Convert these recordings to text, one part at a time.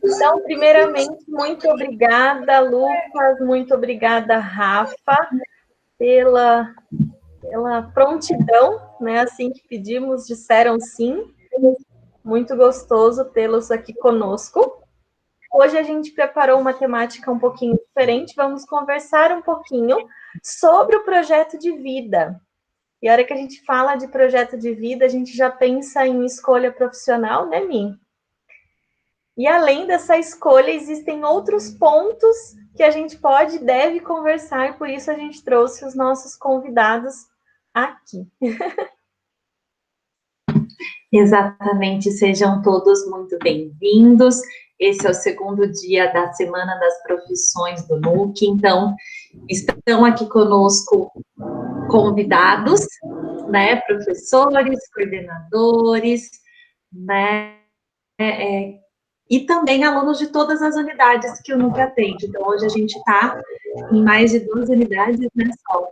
Então, primeiramente, muito obrigada, Lucas, muito obrigada, Rafa, pela prontidão, né? Assim que pedimos, disseram sim. Muito gostoso tê-los aqui conosco. Hoje a gente preparou uma temática um pouquinho diferente, vamos conversar um pouquinho sobre o projeto de vida. E a hora que a gente fala de projeto de vida, a gente já pensa em escolha profissional, né, Mi? E além dessa escolha, existem outros pontos que a gente pode e deve conversar, por isso a gente trouxe os nossos convidados aqui. Exatamente, sejam todos muito bem-vindos. Esse é o segundo dia da Semana das Profissões do NUC, então estão aqui conosco convidados, né, professores, coordenadores, né, e também alunos de todas as unidades que o NUC atende. Então, hoje a gente está em mais de 12 unidades, né, Sol?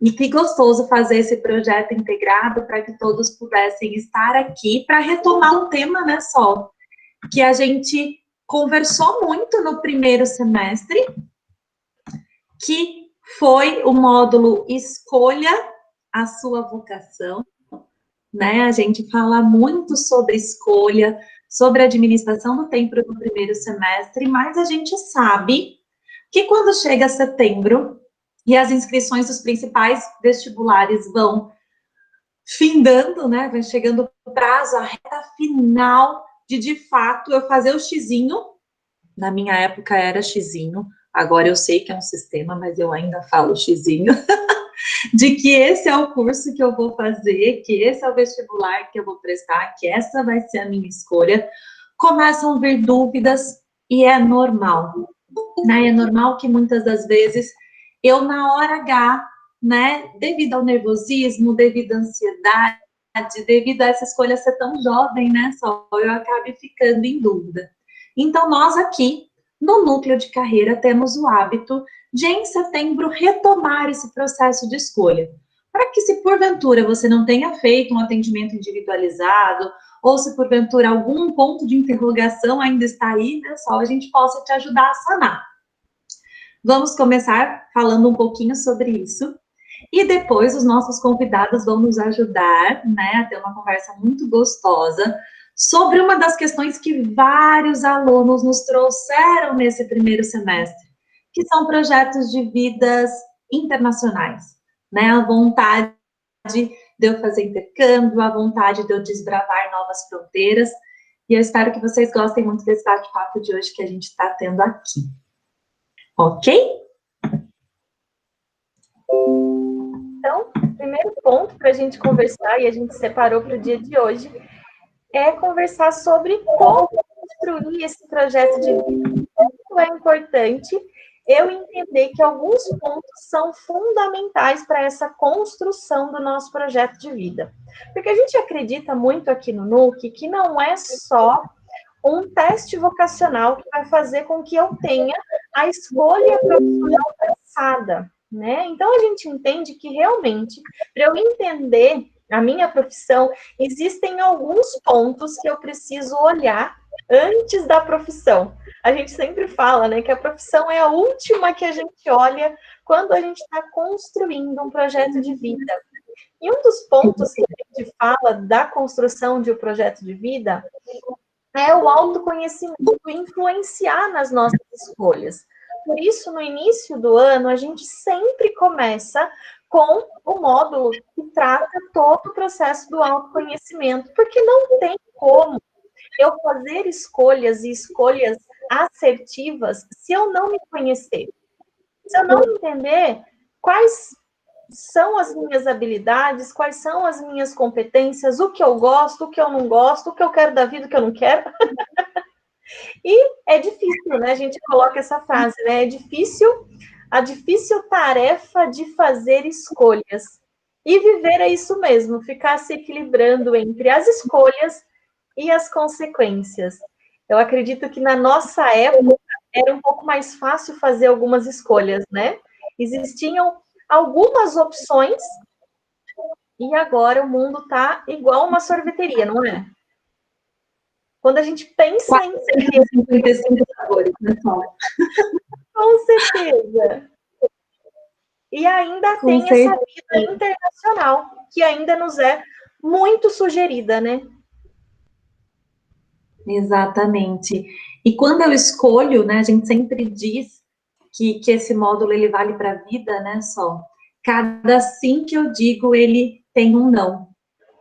E que gostoso fazer esse projeto integrado para que todos pudessem estar aqui para retomar um tema, né, Sol? Que a gente conversou muito no primeiro semestre, que foi o módulo Escolha a Sua Vocação, né? A gente fala muito sobre escolha, sobre administração do tempo no primeiro semestre, mas a gente sabe que quando chega setembro e as inscrições dos principais vestibulares vão findando, né? Vai chegando o prazo, a reta final de fato, eu fazer o xizinho. Na minha época era xizinho, agora eu sei que é um sistema, mas eu ainda falo xizinho. De que esse é o curso que eu vou fazer, que esse é o vestibular que eu vou prestar, que essa vai ser a minha escolha, começam a vir dúvidas e é normal, né? É normal que muitas das vezes eu, na hora H, né, devido ao nervosismo, devido à ansiedade, devido a essa escolha ser tão jovem, né, só eu acabe ficando em dúvida. Então, nós aqui, no Núcleo de Carreira, temos o hábito de, em setembro, retomar esse processo de escolha. Para que, se porventura você não tenha feito um atendimento individualizado, ou se porventura algum ponto de interrogação ainda está aí, né, só a gente possa te ajudar a sanar. Vamos começar falando um pouquinho sobre isso. E depois os nossos convidados vão nos ajudar, né, a ter uma conversa muito gostosa sobre uma das questões que vários alunos nos trouxeram nesse primeiro semestre, que são projetos de vidas internacionais, né, a vontade de eu fazer intercâmbio, a vontade de eu desbravar novas fronteiras, e eu espero que vocês gostem muito desse bate-papo de hoje que a gente está tendo aqui. Ok? Então, o primeiro ponto para a gente conversar, e a gente separou para o dia de hoje, é conversar sobre como construir esse projeto de vida. Muito é importante eu entender que alguns pontos são fundamentais para essa construção do nosso projeto de vida. Porque a gente acredita muito aqui no NUC que não é só um teste vocacional que vai fazer com que eu tenha a escolha profissional traçada, né? Então, a gente entende que realmente, para eu entender a minha profissão, existem alguns pontos que eu preciso olhar antes da profissão. A gente sempre fala, né, que a profissão é a última que a gente olha quando a gente está construindo um projeto de vida. E um dos pontos que a gente fala da construção de um projeto de vida é o autoconhecimento influenciar nas nossas escolhas. Por isso, no início do ano, a gente sempre começa com o módulo que trata todo o processo do autoconhecimento, porque não tem como eu fazer escolhas e escolhas assertivas se eu não me conhecer. Se eu não entender quais são as minhas habilidades, quais são as minhas competências, o que eu gosto, o que eu não gosto, o que eu quero da vida, o que eu não quero. E é difícil, né? A gente coloca essa frase, né? É difícil, a difícil tarefa de fazer escolhas. E viver é isso mesmo, ficar se equilibrando entre as escolhas e as consequências. Eu acredito que na nossa época era um pouco mais fácil fazer algumas escolhas, né? Existiam algumas opções e agora o mundo está igual uma sorveteria, não é? Quando a gente pensa em 455 sabores, né, Sol? com certeza. E ainda Com tem essa certeza. vida internacional, que ainda nos é muito sugerida, né? Exatamente. E quando eu escolho, né, a gente sempre diz que esse módulo ele vale para a vida, né, Sol? Cada sim que eu digo, ele tem um não,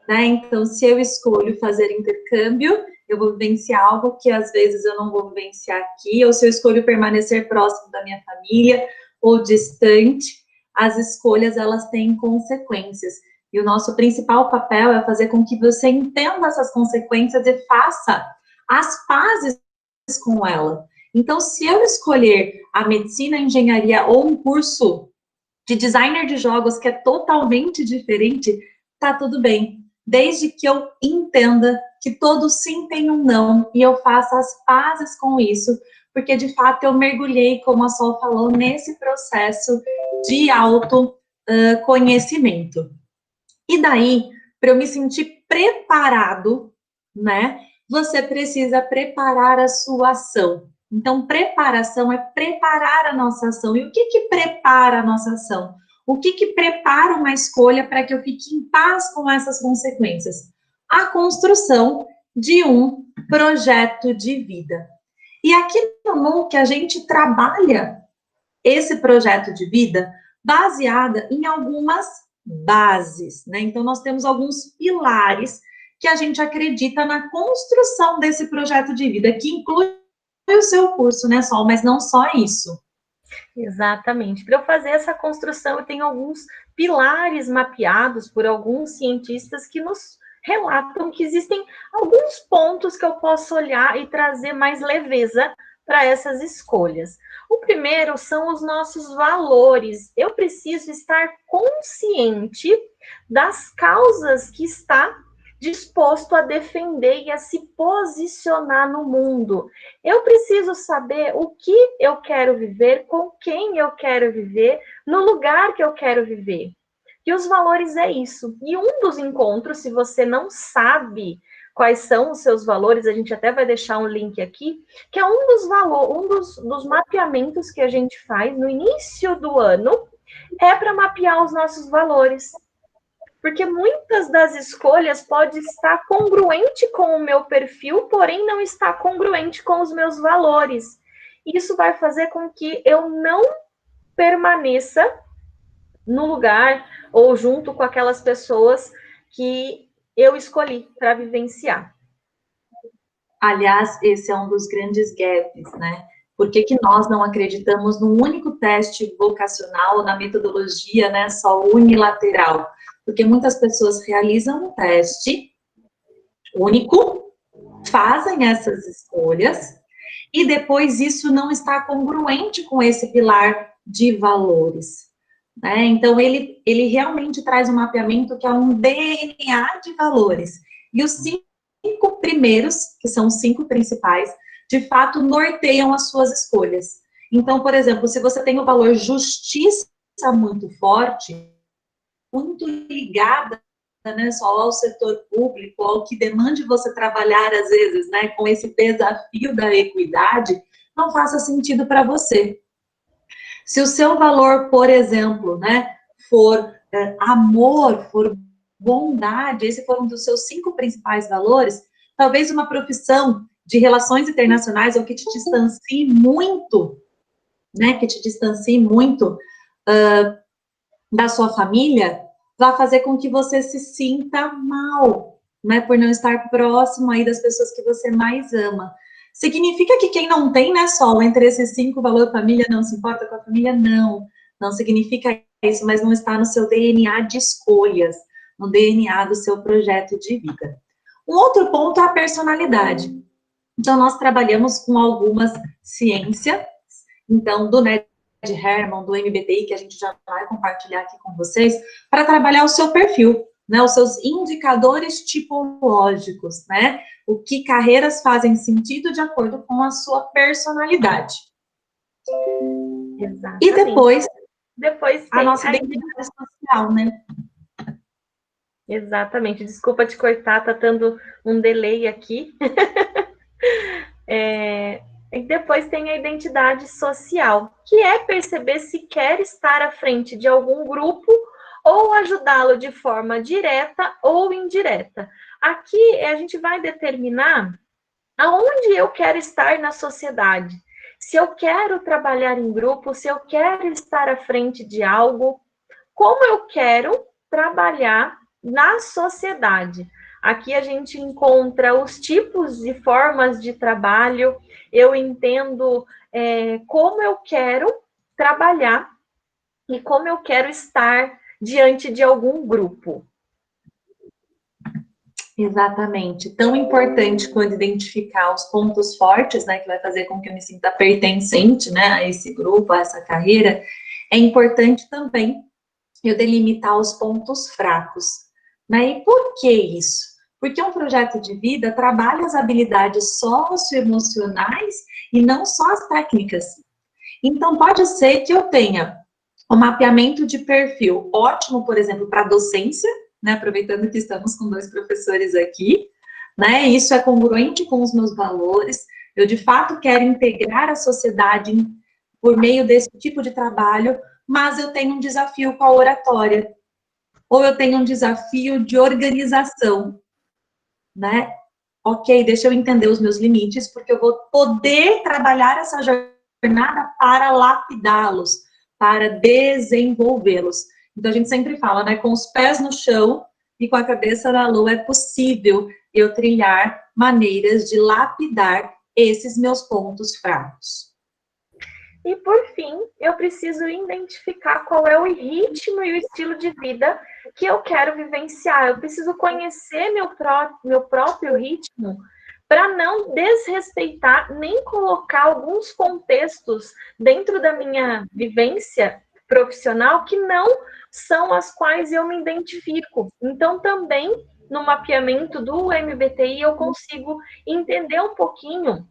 né? Então, se eu escolho fazer intercâmbio, eu vou vivenciar algo que às vezes eu não vou vivenciar aqui, ou se eu escolho permanecer próximo da minha família ou distante, as escolhas elas têm consequências. E o nosso principal papel é fazer com que você entenda essas consequências e faça as pazes com ela. Então, se eu escolher a medicina, a engenharia ou um curso de designer de jogos que é totalmente diferente, tá tudo bem. Desde que eu entenda que todo sim tem um não e eu faça as pazes com isso, porque de fato eu mergulhei, como a Sol falou, nesse processo de autoconhecimento. E daí, para eu me sentir preparado, né? Você precisa preparar a sua ação. Então, preparação é preparar a nossa ação. E o que prepara a nossa ação? O que prepara uma escolha para que eu fique em paz com essas consequências? A construção de um projeto de vida. E aqui no NUC a gente trabalha esse projeto de vida baseada em algumas bases, né? Então, nós temos alguns pilares que a gente acredita na construção desse projeto de vida, que inclui o seu curso, né, Sol? Mas não só isso. Exatamente. Para eu fazer essa construção, eu tenho alguns pilares mapeados por alguns cientistas que nos relatam que existem alguns pontos que eu posso olhar e trazer mais leveza para essas escolhas. O primeiro são os nossos valores. Eu preciso estar consciente das causas que está disposto a defender e a se posicionar no mundo. Eu preciso saber o que eu quero viver, com quem eu quero viver, no lugar que eu quero viver. E os valores é isso. E um dos encontros, se você não sabe quais são os seus valores, a gente até vai deixar um link aqui, que é um dos valores, dos mapeamentos que a gente faz no início do ano, é para mapear os nossos valores. Porque muitas das escolhas pode estar congruente com o meu perfil, porém não está congruente com os meus valores. Isso vai fazer com que eu não permaneça no lugar ou junto com aquelas pessoas que eu escolhi para vivenciar. Aliás, esse é um dos grandes gaps, né? Por que nós não acreditamos num único teste vocacional, na metodologia, né, só unilateral? Porque muitas pessoas realizam um teste único, fazem essas escolhas, e depois isso não está congruente com esse pilar de valores. Né? Então, ele realmente traz um mapeamento que é um DNA de valores. E os 5 primeiros, que são os 5 principais, de fato norteiam as suas escolhas. Então, por exemplo, se você tem o valor justiça muito forte, muito ligada, né, só ao setor público, ao que demande você trabalhar, às vezes, né, com esse desafio da equidade, não faça sentido para você. Se o seu valor, por exemplo, né, for amor, for bondade, esse for um dos seus 5 principais valores, talvez uma profissão de relações internacionais ou que te distancie muito, né, que te distancie muito da sua família, vai fazer com que você se sinta mal, né, por não estar próximo aí das pessoas que você mais ama. Significa que quem não tem, né, Sol, entre esses 5 valores, família, não se importa com a família? Não, não significa isso, mas não está no seu DNA de escolhas, no DNA do seu projeto de vida. Um outro ponto é a personalidade. Então, nós trabalhamos com algumas ciências, então, do Herman, do MBTI, que a gente já vai compartilhar aqui com vocês, para trabalhar o seu perfil, né, os seus indicadores tipológicos, né, o que carreiras fazem sentido de acordo com a sua personalidade. Exatamente. E depois tem a nossa identidade social, né? Exatamente. Desculpa te cortar, tá dando um delay aqui. depois tem a identidade social, que é perceber se quer estar à frente de algum grupo ou ajudá-lo de forma direta ou indireta. Aqui a gente vai determinar aonde eu quero estar na sociedade. Se eu quero trabalhar em grupo, se eu quero estar à frente de algo, como eu quero trabalhar na sociedade. Aqui a gente encontra os tipos e formas de trabalho, eu entendo como eu quero trabalhar e como eu quero estar diante de algum grupo. Exatamente. Tão importante quando identificar os pontos fortes, né, que vai fazer com que eu me sinta pertencente, né, a esse grupo, a essa carreira, é importante também eu delimitar os pontos fracos, né? E por que isso? Porque um projeto de vida trabalha as habilidades socioemocionais e não só as técnicas. Então, pode ser que eu tenha um mapeamento de perfil ótimo, por exemplo, para docência, né? Aproveitando que estamos com 2 professores aqui, né? Isso é congruente com os meus valores. Eu, de fato, quero integrar a sociedade por meio desse tipo de trabalho, mas eu tenho um desafio com a oratória, ou eu tenho um desafio de organização, né? Ok, deixa eu entender os meus limites, porque eu vou poder trabalhar essa jornada para lapidá-los, para desenvolvê-los. Então, a gente sempre fala, né, com os pés no chão e com a cabeça na lua, é possível eu trilhar maneiras de lapidar esses meus pontos fracos. E, por fim, eu preciso identificar qual é o ritmo e o estilo de vida que eu quero vivenciar. Eu preciso conhecer meu próprio ritmo para não desrespeitar nem colocar alguns contextos dentro da minha vivência profissional que não são as quais eu me identifico. Então, também, no mapeamento do MBTI, eu consigo entender um pouquinho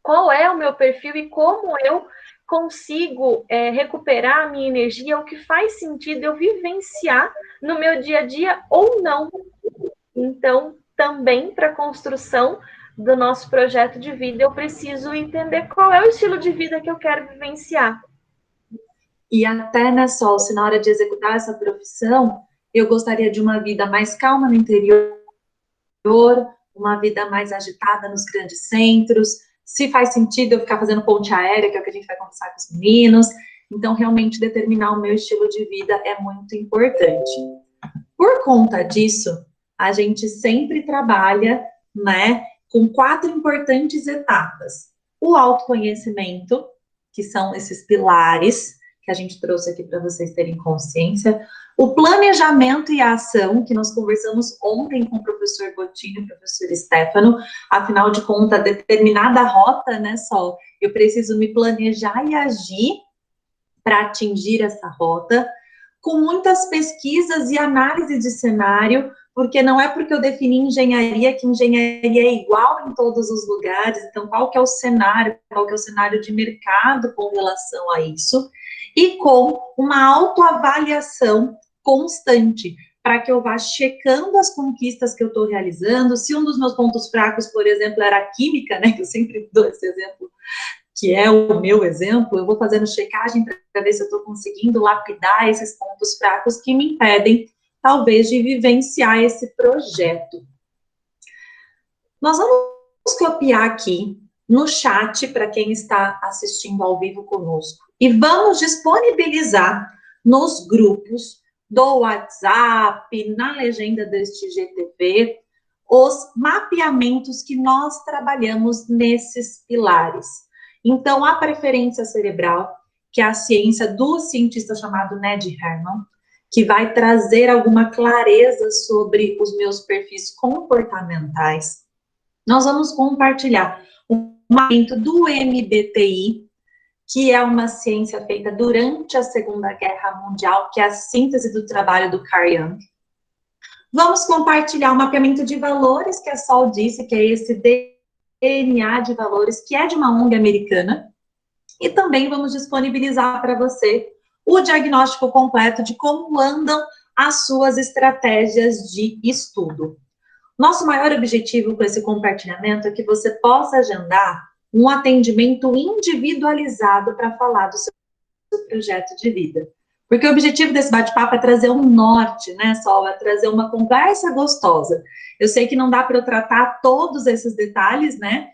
qual é o meu perfil e como eu consigo recuperar a minha energia, o que faz sentido eu vivenciar no meu dia a dia ou não. Então, também para a construção do nosso projeto de vida, eu preciso entender qual é o estilo de vida que eu quero vivenciar. E até, né, Sol, se na hora de executar essa profissão, eu gostaria de uma vida mais calma no interior, uma vida mais agitada nos grandes centros, se faz sentido eu ficar fazendo ponte aérea, que é o que a gente vai conversar com os meninos. Então, realmente, determinar o meu estilo de vida é muito importante. Por conta disso, a gente sempre trabalha, né, com 4 importantes etapas. O autoconhecimento, que são esses pilares que a gente trouxe aqui para vocês terem consciência. O planejamento e a ação, que nós conversamos ontem com o professor Botinho e o professor Stefano. Afinal de contas, determinada rota, né, Sol? Eu preciso me planejar e agir para atingir essa rota, com muitas pesquisas e análise de cenário, porque não é porque eu defini engenharia que engenharia é igual em todos os lugares. Então, qual que é o cenário, qual que é o cenário de mercado com relação a isso, e com uma autoavaliação constante, para que eu vá checando as conquistas que eu estou realizando. Se um dos meus pontos fracos, por exemplo, era a química, né, que eu sempre dou esse exemplo, que é o meu exemplo, eu vou fazendo checagem para ver se eu estou conseguindo lapidar esses pontos fracos que me impedem, talvez, de vivenciar esse projeto. Nós vamos copiar aqui no chat, para quem está assistindo ao vivo conosco, e vamos disponibilizar nos grupos do WhatsApp, na legenda deste GTV, os mapeamentos que nós trabalhamos nesses pilares. Então, a preferência cerebral, que é a ciência do cientista chamado Ned Herman, que vai trazer alguma clareza sobre os meus perfis comportamentais. Nós vamos compartilhar o mapeamento do MBTI, que é uma ciência feita durante a Segunda Guerra Mundial, que é a síntese do trabalho do Carl Jung. Vamos compartilhar o mapeamento de valores, que a Sol disse, que é esse DNA de valores, que é de uma ONG americana. E também vamos disponibilizar para você o diagnóstico completo de como andam as suas estratégias de estudo. Nosso maior objetivo com esse compartilhamento é que você possa agendar um atendimento individualizado para falar do seu projeto de vida. Porque o objetivo desse bate-papo é trazer um norte, né, Sol? É trazer uma conversa gostosa. Eu sei que não dá para eu tratar todos esses detalhes, né,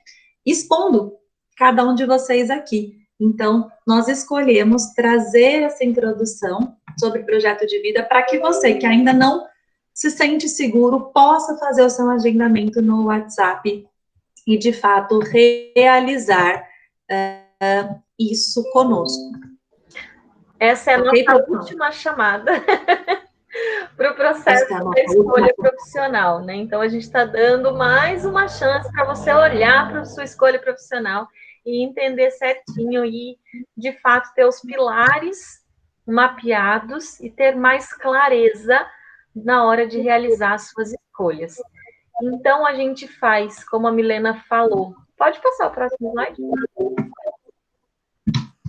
expondo cada um de vocês aqui. Então, nós escolhemos trazer essa introdução sobre projeto de vida para que você, que ainda não se sente seguro, possa fazer o seu agendamento no WhatsApp e, de fato, realizar isso conosco. Essa é a nossa última chamada para o processo da escolha profissional, né? Então, a gente está dando mais uma chance para você olhar para a sua escolha profissional e entender certinho e, de fato, ter os pilares mapeados e ter mais clareza na hora de realizar as suas escolhas. Então, a gente faz, como a Milena falou. Pode passar o próximo slide?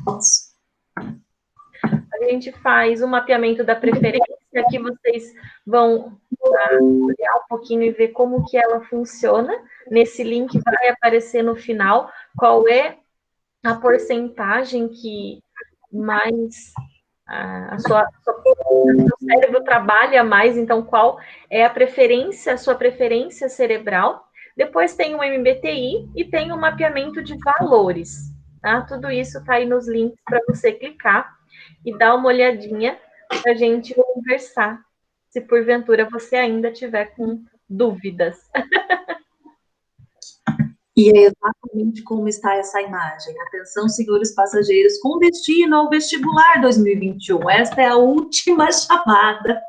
Posso. A gente faz o mapeamento da preferência, que vocês vão olhar um pouquinho e ver como que ela funciona. Nesse link vai aparecer no final qual é a porcentagem que mais o seu cérebro trabalha mais, então qual é a sua preferência cerebral. Depois tem o MBTI e tem o mapeamento de valores, tá? Tudo isso está aí nos links para você clicar e dar uma olhadinha para a gente conversar, se porventura você ainda tiver com dúvidas. E é exatamente como está essa imagem. Atenção, senhores passageiros, com destino ao vestibular 2021. Esta é a última chamada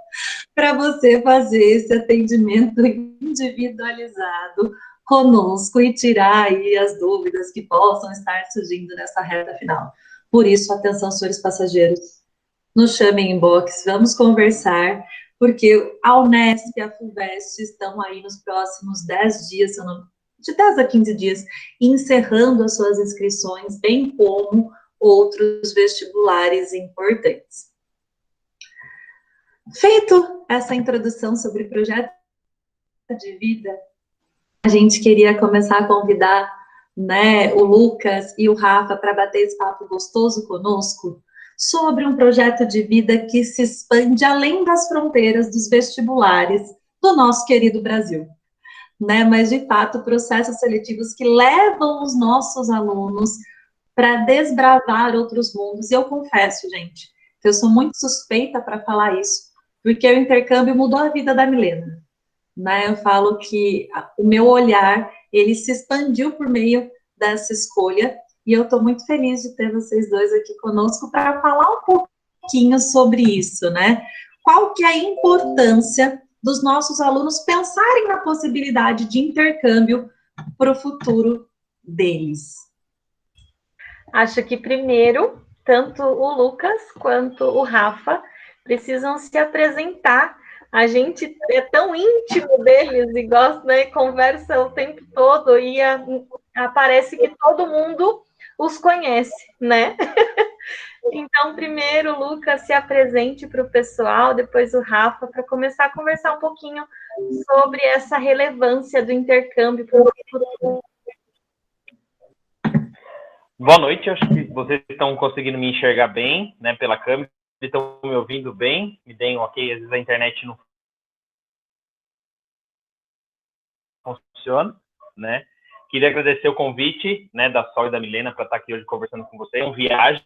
para você fazer esse atendimento individualizado conosco e tirar aí as dúvidas que possam estar surgindo nessa reta final. Por isso, atenção, senhores passageiros, nos chamem em box, vamos conversar, porque a Unesp e a FUVEST estão aí nos próximos 10 dias, de 10 a 15 dias, encerrando as suas inscrições, bem como outros vestibulares importantes. Feito essa introdução sobre projeto de vida, a gente queria começar a convidar, né, o Lucas e o Rafa para bater esse papo gostoso conosco sobre um projeto de vida que se expande além das fronteiras dos vestibulares do nosso querido Brasil, né? Mas, de fato, processos seletivos que levam os nossos alunos para desbravar outros mundos. E eu confesso, gente, que eu sou muito suspeita para falar isso, porque o intercâmbio mudou a vida da Milena, né? Eu falo que o meu olhar, ele se expandiu por meio dessa escolha, e eu estou muito feliz de ter vocês dois aqui conosco para falar um pouquinho sobre isso, né? Qual que é a importância dos nossos alunos pensarem na possibilidade de intercâmbio para o futuro deles? Acho que primeiro, tanto o Lucas quanto o Rafa precisam se apresentar. A gente é tão íntimo deles e gosta, né, conversa o tempo todo e parece que todo mundo os conhece, né? Então, primeiro, o Lucas se apresente para o pessoal, depois o Rafa, para começar a conversar um pouquinho sobre essa relevância do intercâmbio para o futuro. Boa noite, acho que vocês estão conseguindo me enxergar bem, né, pela câmera, estão me ouvindo bem, me deem um ok, às vezes a internet não funciona, né. Queria agradecer o convite, né, da Sol e da Milena para estar aqui hoje conversando com vocês. É uma viagem,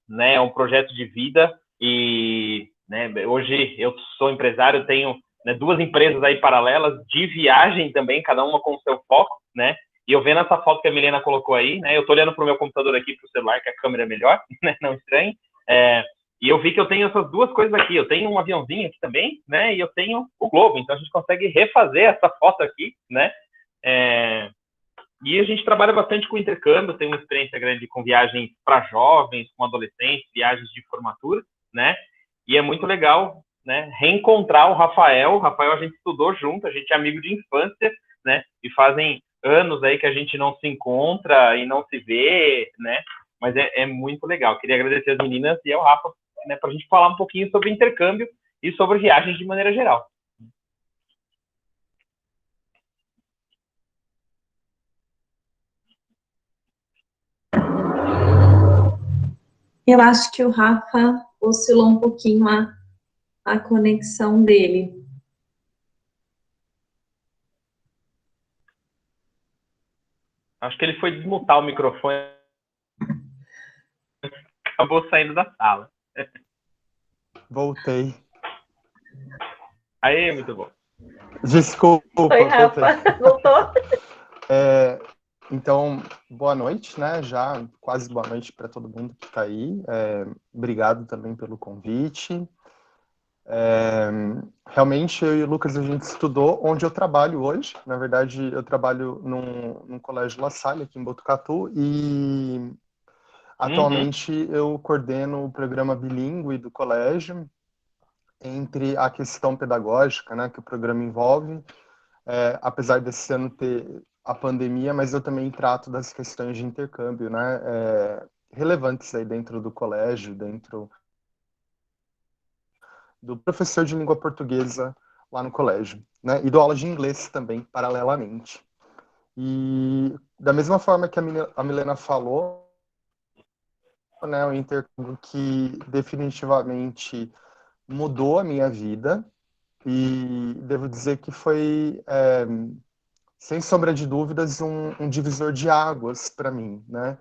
né, é um projeto de vida e, né, hoje eu sou empresário, tenho, né, 2 empresas aí paralelas de viagem também, cada uma com o seu foco, né, e eu vendo essa foto que a Milena colocou aí, né, eu estou olhando para o meu computador aqui, para o celular, que a câmera é melhor, né, não estranhe, e eu vi que eu tenho essas 2 coisas aqui, eu tenho um aviãozinho aqui também, né, e eu tenho o globo, então a gente consegue refazer essa foto aqui, né, e a gente trabalha bastante com intercâmbio, tem uma experiência grande com viagens para jovens, com adolescentes, viagens de formatura, né, e é muito legal, né, reencontrar o Rafael. O Rafael a gente estudou junto, a gente é amigo de infância, né, e fazem anos aí que a gente não se encontra e não se vê, né, mas é muito legal. Queria agradecer as meninas e ao Rafa, né, para a gente falar um pouquinho sobre intercâmbio e sobre viagens de maneira geral. Eu acho que o Rafa oscilou um pouquinho a conexão dele. Acho que ele foi desmutar o microfone, acabou saindo da sala. Voltei. Aí, muito bom. Desculpa, Oi, Rafa. voltei. Voltou? Então, boa noite, né? Já quase boa noite para todo mundo que está aí. Obrigado também pelo convite. Realmente, eu e o Lucas, a gente estudou onde eu trabalho hoje. Na verdade, eu trabalho num colégio La Salle, aqui em Botucatu, e atualmente eu coordeno o programa bilíngue do colégio, entre a questão pedagógica, né, que o programa envolve, apesar desse ano ter a pandemia, mas eu também trato das questões de intercâmbio, né, relevantes aí dentro do colégio, dentro do professor de língua portuguesa lá no colégio, né, e dou aula de inglês também, paralelamente. E da mesma forma que a Milena falou, né, o intercâmbio que definitivamente mudou a minha vida, e devo dizer que foi, sem sombra de dúvidas, um divisor de águas para mim, né?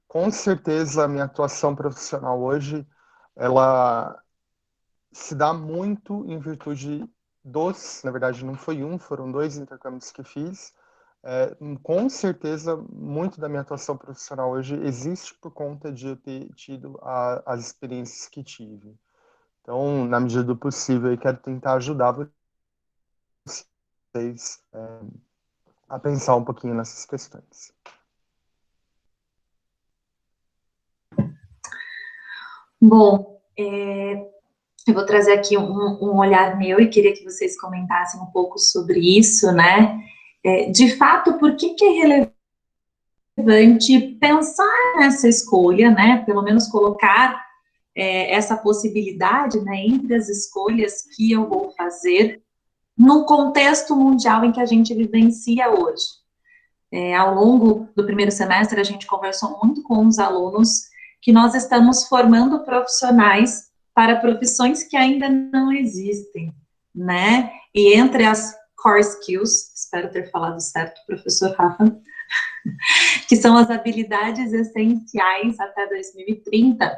Com certeza, a minha atuação profissional hoje, ela se dá muito em virtude na verdade, não foi um, foram dois intercâmbios que fiz. Com certeza, muito da minha atuação profissional hoje existe por conta de eu ter tido as experiências que tive. Então, na medida do possível, eu quero tentar ajudar vocês a pensar um pouquinho nessas questões. Bom, eu vou trazer aqui um olhar meu e queria que vocês comentassem um pouco sobre isso, né? De fato, por que é relevante pensar nessa escolha, né? Pelo menos colocar essa possibilidade, né, entre as escolhas que eu vou fazer no contexto mundial em que a gente vivencia hoje. Ao longo do primeiro semestre, a gente conversou muito com os alunos que nós estamos formando profissionais para profissões que ainda não existem, né? E entre as core skills, espero ter falado certo, professor Rafa, que são as habilidades essenciais até 2030,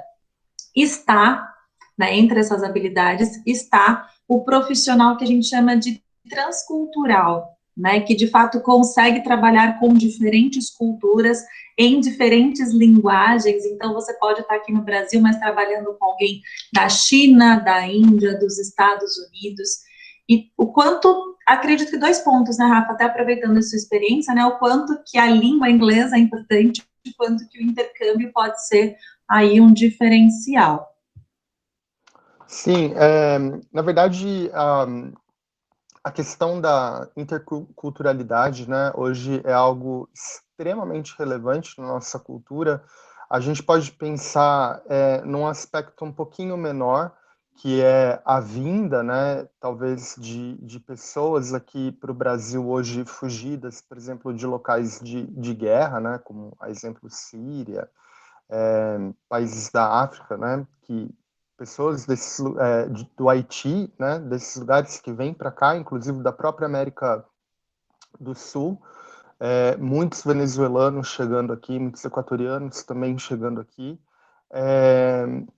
está, né, entre essas habilidades, está o profissional que a gente chama de transcultural, né, que de fato consegue trabalhar com diferentes culturas, em diferentes linguagens. Então, você pode estar aqui no Brasil, mas trabalhando com alguém da China, da Índia, dos Estados Unidos, e o quanto, acredito que 2 pontos, né, Rafa, até aproveitando a sua experiência, né, o quanto que a língua inglesa é importante, o quanto que o intercâmbio pode ser aí um diferencial. Sim, na verdade, a questão da interculturalidade, né, hoje é algo extremamente relevante na nossa cultura. A gente pode pensar num aspecto um pouquinho menor, que é a vinda, né, talvez de pessoas aqui para o Brasil hoje fugidas, por exemplo, de locais de guerra, né, como a exemplo Síria, países da África, né, que pessoas do Haiti, né, desses lugares que vêm para cá, inclusive da própria América do Sul, muitos venezuelanos chegando aqui, muitos equatorianos também chegando aqui,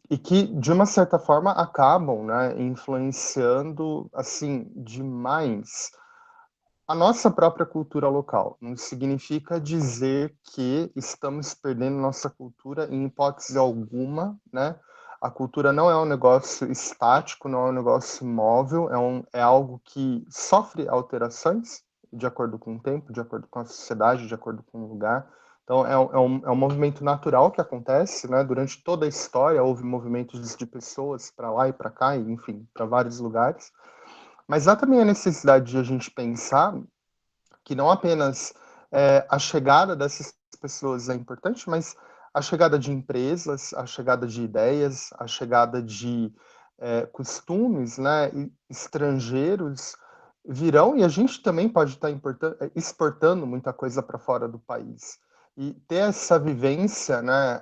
e que, de uma certa forma, acabam, né, influenciando, assim, demais a nossa própria cultura local. Não significa dizer que estamos perdendo nossa cultura em hipótese alguma, né? A cultura não é um negócio estático, não é um negócio móvel, é algo que sofre alterações de acordo com o tempo, de acordo com a sociedade, de acordo com o lugar. Então, é um movimento natural que acontece, né? Durante toda a história, houve movimentos de pessoas para lá e para cá, e, enfim, para vários lugares. Mas há também a necessidade de a gente pensar que não apenas a chegada dessas pessoas é importante, mas a chegada de empresas, a chegada de ideias, a chegada de costumes, né, estrangeiros virão, e a gente também pode estar exportando muita coisa para fora do país. E ter essa vivência, né,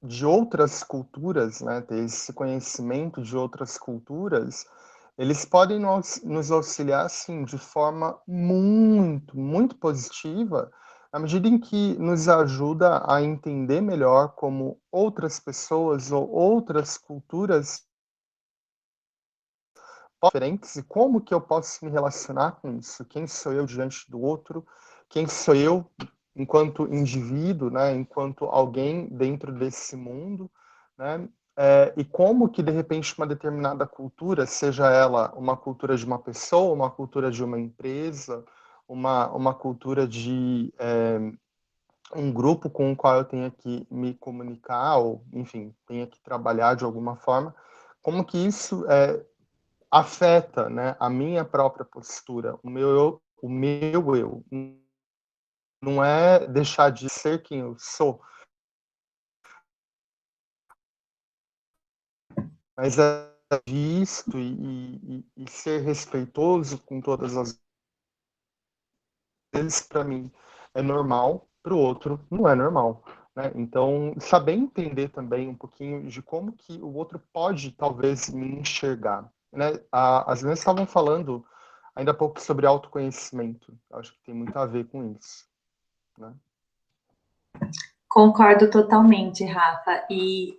de outras culturas, né, ter esse conhecimento de outras culturas, eles podem nos auxiliar, assim, de forma muito, muito positiva, à medida em que nos ajuda a entender melhor como outras pessoas ou outras culturas diferentes e como que eu posso me relacionar com isso, quem sou eu diante do outro, quem sou eu enquanto indivíduo, né, enquanto alguém dentro desse mundo, né, e como que, de repente, uma determinada cultura, seja ela uma cultura de uma pessoa, uma cultura de uma empresa, uma cultura de um grupo com o qual eu tenha que me comunicar, ou, enfim, tenha que trabalhar de alguma forma, como que isso afeta, né, a minha própria postura, o meu eu. Não é deixar de ser quem eu sou, mas é visto e ser respeitoso com todas as vezes, para mim, é normal, para o outro não é normal. Né? Então, saber entender também um pouquinho de como que o outro pode, talvez, me enxergar. Né? As meninas estavam falando ainda há pouco sobre autoconhecimento. Acho que tem muito a ver com isso. Né? Concordo totalmente, Rafa, e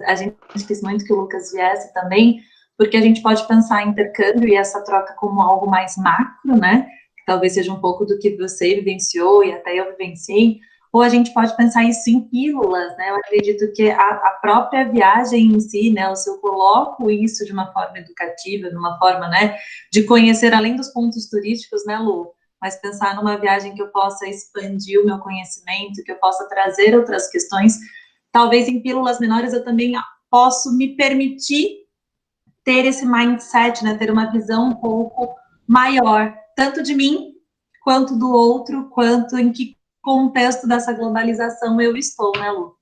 a gente quis muito que o Lucas viesse também, porque a gente pode pensar em intercâmbio e essa troca como algo mais macro, né, que talvez seja um pouco do que você vivenciou e até eu vivenciei, ou a gente pode pensar isso em pílulas, né, eu acredito que a própria viagem em si, né, se eu coloco isso de uma forma educativa, de uma forma, né, de conhecer além dos pontos turísticos, né, Lu, mas pensar numa viagem que eu possa expandir o meu conhecimento, que eu possa trazer outras questões, talvez em pílulas menores eu também posso me permitir ter esse mindset, né, ter uma visão um pouco maior, tanto de mim, quanto do outro, quanto em que contexto dessa globalização eu estou, né, Lu?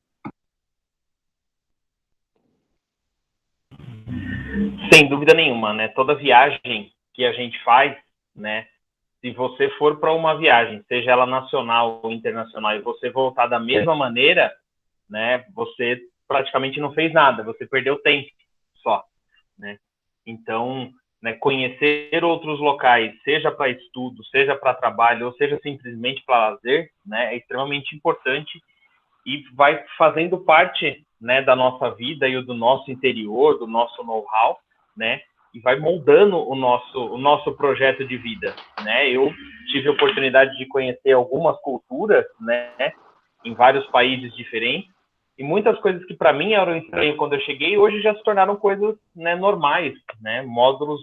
Sem dúvida nenhuma, né? Toda viagem que a gente faz, né? Se você for para uma viagem, seja ela nacional ou internacional, e você voltar da mesma maneira, né? Você praticamente não fez nada, você perdeu tempo só, né? Então, né, conhecer outros locais, seja para estudo, seja para trabalho, ou seja simplesmente para lazer, né? É extremamente importante e vai fazendo parte, né, da nossa vida e do nosso interior, do nosso know-how, né, e vai moldando o nosso projeto de vida, né. Eu tive a oportunidade de conhecer algumas culturas, né, em vários países diferentes, e muitas coisas que para mim eram estranhas quando eu cheguei, hoje já se tornaram coisas, né, normais, né, módulos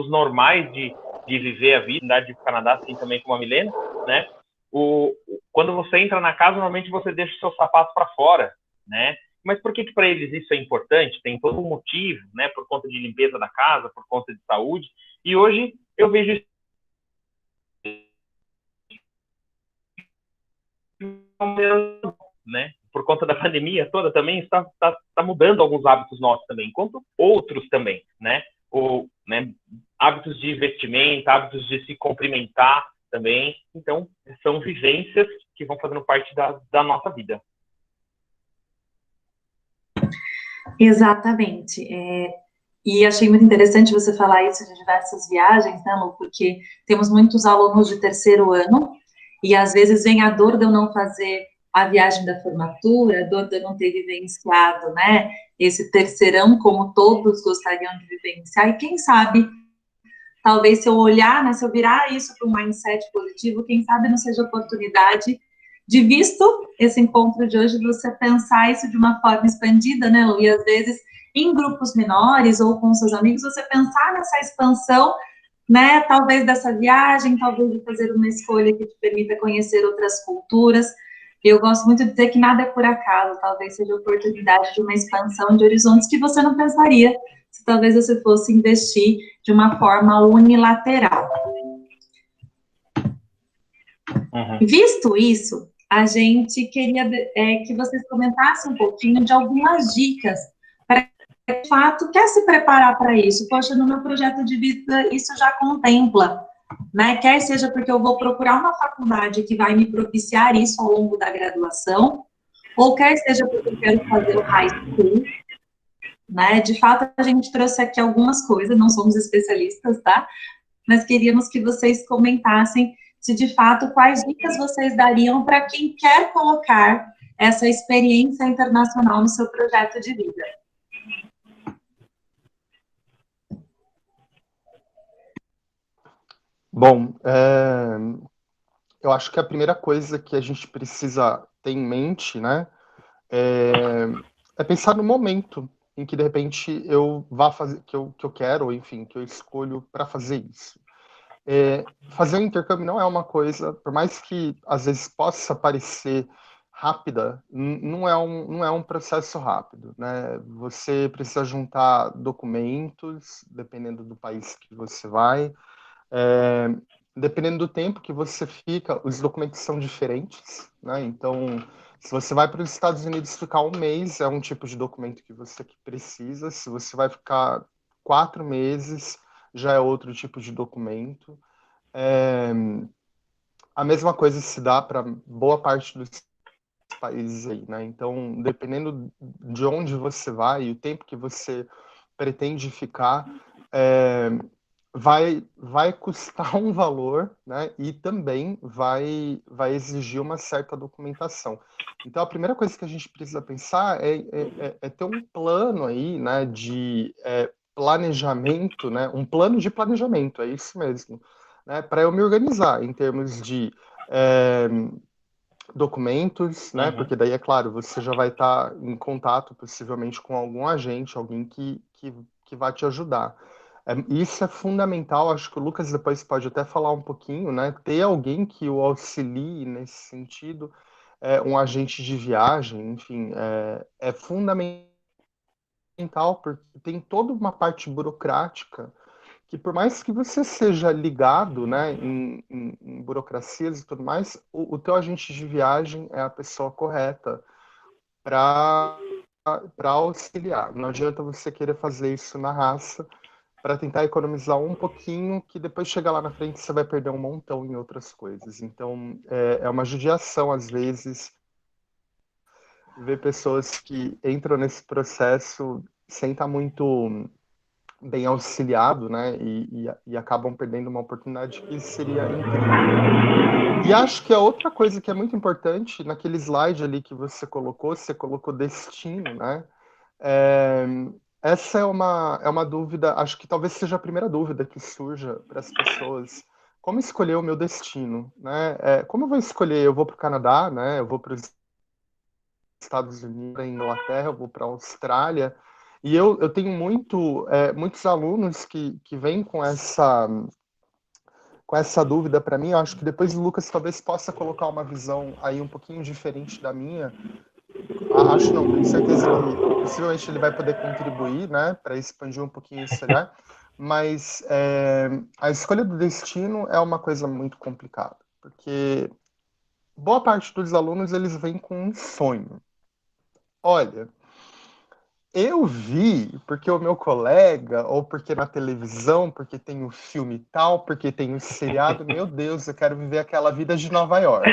normais de viver a vida, de Canadá, assim também como a Milena, né? Quando você entra na casa, normalmente você deixa o seu sapato para fora, né? Mas por que para eles isso é importante? Tem todo um motivo, né? Por conta de limpeza da casa, por conta de saúde. E hoje eu vejo isso, né? Por conta da pandemia toda também está mudando alguns hábitos nossos também, enquanto outros também, né? Né, hábitos de vestimenta, hábitos de se cumprimentar também. Então, são vivências que vão fazendo parte da nossa vida. Exatamente. E achei muito interessante você falar isso de diversas viagens, né, Lu? Porque temos muitos alunos de terceiro ano e às vezes vem a dor de eu não fazer a viagem da formatura, a dor de eu não ter vivenciado, né, esse terceirão como todos gostariam de vivenciar. E quem sabe, talvez se eu olhar, né, se eu virar isso para um mindset positivo, quem sabe não seja oportunidade de, visto esse encontro de hoje, você pensar isso de uma forma expandida, né, Lu? E às vezes em grupos menores ou com seus amigos, você pensar nessa expansão, né, talvez dessa viagem, talvez de fazer uma escolha que te permita conhecer outras culturas. Eu gosto muito de dizer que nada é por acaso, talvez seja a oportunidade de uma expansão de horizontes que você não pensaria se talvez você fosse investir de uma forma unilateral. Uhum. Visto isso, a gente queria que vocês comentassem um pouquinho de algumas dicas para de fato quer se preparar para isso. Poxa, no meu projeto de vida isso já contempla, né? Quer seja porque eu vou procurar uma faculdade que vai me propiciar isso ao longo da graduação, ou quer seja porque eu quero fazer o high school, né? De fato, a gente trouxe aqui algumas coisas, não somos especialistas, tá? Mas queríamos que vocês comentassem se, de fato, quais dicas vocês dariam para quem quer colocar essa experiência internacional no seu projeto de vida. Bom, eu acho que a primeira coisa que a gente precisa ter em mente, né, é pensar no momento em que, de repente, eu vá fazer, que eu quero, ou enfim, que eu escolho para fazer isso. Fazer um intercâmbio não é uma coisa, por mais que às vezes possa parecer rápida, não é um processo rápido, né? Você precisa juntar documentos, dependendo do país que você vai, é, dependendo do tempo que você fica, os documentos são diferentes, né? Então, se você vai para os Estados Unidos ficar um mês, é um tipo de documento que você precisa. Se você vai ficar 4 meses, já é outro tipo de documento. É, a mesma coisa se dá para boa parte dos países aí, né? Então, dependendo de onde você vai e o tempo que você pretende ficar, é, vai custar um valor, né? E também vai exigir uma certa documentação. Então, a primeira coisa que a gente precisa pensar é ter um plano aí, né? De planejamento, né? Um plano de planejamento, é isso mesmo, né? Para eu me organizar em termos de é, documentos, né? Uhum. Porque daí, é claro, você já vai estar em contato possivelmente com algum agente, alguém que vai te ajudar. Isso é fundamental, acho que o Lucas depois pode até falar um pouquinho, né? Ter alguém que o auxilie nesse sentido, um agente de viagem, enfim, é fundamental porque tem toda uma parte burocrática que por mais que você seja ligado, né, em burocracias e tudo mais, o teu agente de viagem é a pessoa correta para auxiliar. Não adianta você querer fazer isso na raça para tentar economizar um pouquinho, que depois chegar lá na frente você vai perder um montão em outras coisas. Então, é uma judiação, às vezes, ver pessoas que entram nesse processo sem estar muito bem auxiliado, né? E acabam perdendo uma oportunidade que seria incrível. E acho que a outra coisa que é muito importante, naquele slide ali que você colocou destino, né? É, essa é uma dúvida, acho que talvez seja a primeira dúvida que surja para as pessoas. Como escolher o meu destino, né? Como eu vou escolher? Eu vou para o Canadá, né? Eu vou para os Estados Unidos, para a Inglaterra, eu vou para a Austrália. E eu tenho muitos alunos que vêm com essa dúvida para mim. Eu acho que depois o Lucas talvez possa colocar uma visão aí um pouquinho diferente da minha. Acho não, tenho certeza que possivelmente ele vai poder contribuir, né, para expandir um pouquinho esse olhar. Mas a escolha do destino é uma coisa muito complicada, porque boa parte dos alunos eles vêm com um sonho. Olha, eu vi porque o meu colega, ou porque na televisão, porque tem o filme tal, porque tem o seriado, meu Deus, eu quero viver aquela vida de Nova York.